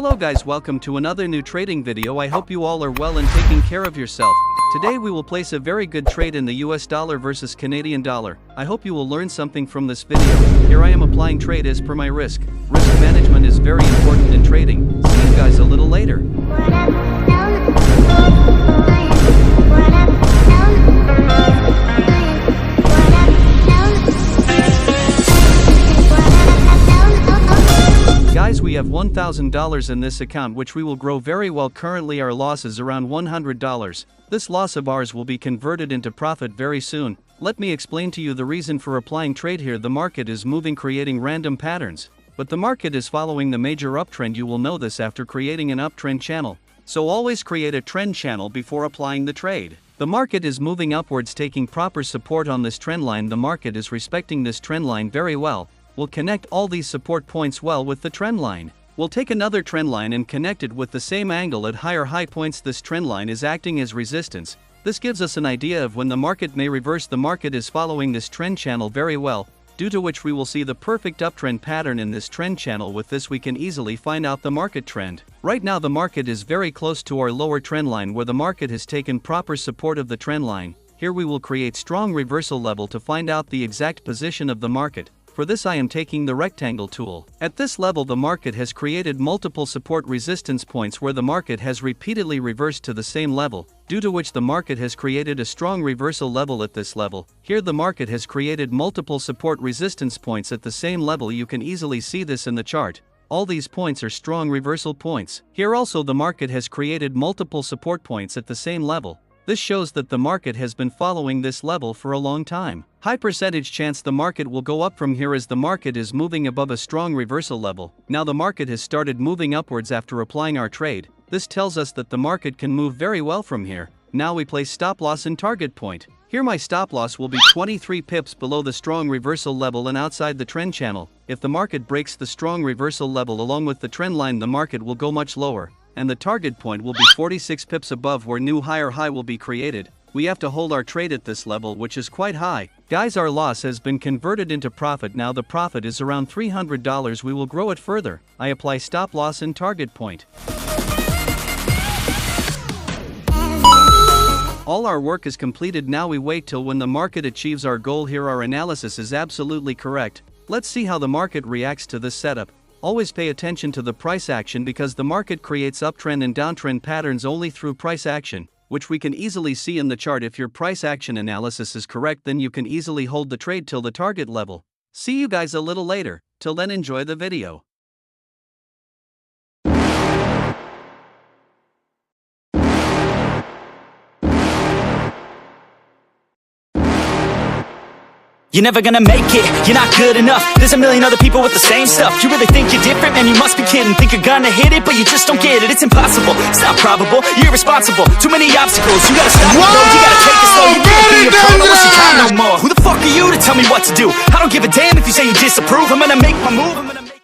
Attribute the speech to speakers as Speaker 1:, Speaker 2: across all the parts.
Speaker 1: Hello guys, welcome to another new trading video. I hope you all are well and taking care of yourself. Today we will place a very good trade in the US dollar versus Canadian dollar. I hope you will learn something from this video. Here I am applying trade as per my risk. Risk management is very important in trading. See you guys a little later. Guys, we have $1,000 in this account which we will grow very well. Currently our loss is around $100. This loss of ours will be converted into profit very soon. Let me explain to you the reason for applying trade here. The market is moving, creating random patterns. But the market is following the major uptrend. You will know this after creating an uptrend channel. So always create a trend channel before applying the trade. The market is moving upwards, taking proper support on this trend line. The market is respecting this trend line very well. We'll connect all these support points well with the trend line. We'll take another trend line and connect it with the same angle at higher high points. This trend line is acting as resistance. This gives us an idea of when the market may reverse. The market is following this trend channel very well, due to which we will see the perfect uptrend pattern in this trend channel. With this we can easily find out the market trend. Right now the market is very close to our lower trend line where the market has taken proper support of the trend line. Here we will create strong reversal level to find out the exact position of the market. For this I am taking the rectangle tool. At this level the market has created multiple support resistance points where the market has repeatedly reversed to the same level, due to which the market has created a strong reversal level at this level. Here the market has created multiple support resistance points at the same level. You can easily see this in the chart. All these points are strong reversal points. Here also the market has created multiple support points at the same level. This shows that the market has been following this level for a long time. High percentage chance the market will go up from here as the market is moving above a strong reversal level. Now the market has started moving upwards after applying our trade. This tells us that the market can move very well from here. Now we place stop loss and target point. Here my stop loss will be 23 pips below the strong reversal level and outside the trend channel. If the market breaks the strong reversal level along with the trend line, the market will go much lower. And the target point will be 46 pips above where new higher high will be created. We have to hold our trade at this level, which is quite high. Guys, our loss has been converted into profit. Now the profit is around $300. We will grow it further. I apply stop loss and target point. All our work is completed. Now we wait till when the market achieves our goal. Here our analysis is absolutely correct. Let's see how the market reacts to this setup. Always pay attention to the price action because the market creates uptrend and downtrend patterns only through price action, which we can easily see in the chart. If your price action analysis is correct, then you can easily hold the trade till the target level. See you guys a little later. Till then, enjoy the video.
Speaker 2: You're never gonna make it, you're not good enough. There's a million other people with the same stuff. You really think you're different? Man, you must be kidding. Think you're gonna hit it, but you just don't get it. It's impossible, it's not probable, you're irresponsible. Too many obstacles, you gotta stop it though. You gotta take it slow, you can't be a pro, don't waste your time no more. Who the fuck are you to tell me what to do? I don't give a damn if you say you disapprove. I'm gonna make my move,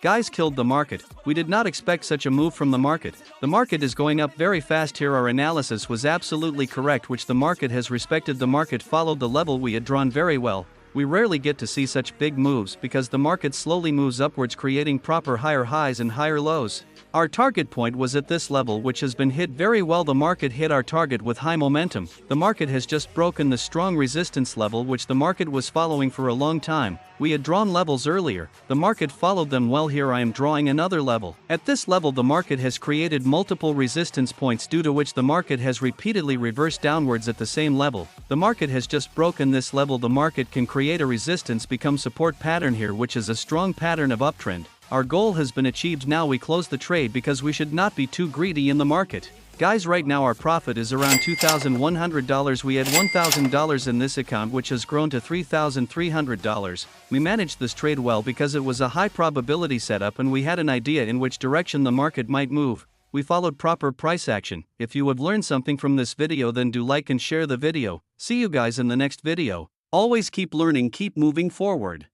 Speaker 1: Guys, killed the market. We did not expect such a move from the market. The market is going up very fast here. Our analysis was absolutely correct, which the market has respected. The market followed the level we had drawn very well. We rarely get to see such big moves because the market slowly moves upwards, creating proper higher highs and higher lows. Our target point was at this level, which has been hit very well. The market hit our target with high momentum. The market has just broken the strong resistance level which the market was following for a long time. We had drawn levels earlier. The market followed them well. Here I am drawing another level. At this level the market has created multiple resistance points, due to which the market has repeatedly reversed downwards at the same level. The market has just broken this level. The market can create a resistance, become support pattern here, which is a strong pattern of uptrend. Our goal has been achieved. Now we close the trade because we should not be too greedy in the market. Guys, right now our profit is around $2,100. We had $1,000 in this account which has grown to $3,300. We managed this trade well because it was a high probability setup and we had an idea in which direction the market might move. We followed proper price action. If you have learned something from this video, then do like and share the video. See you guys in the next video. Always keep learning, keep moving forward.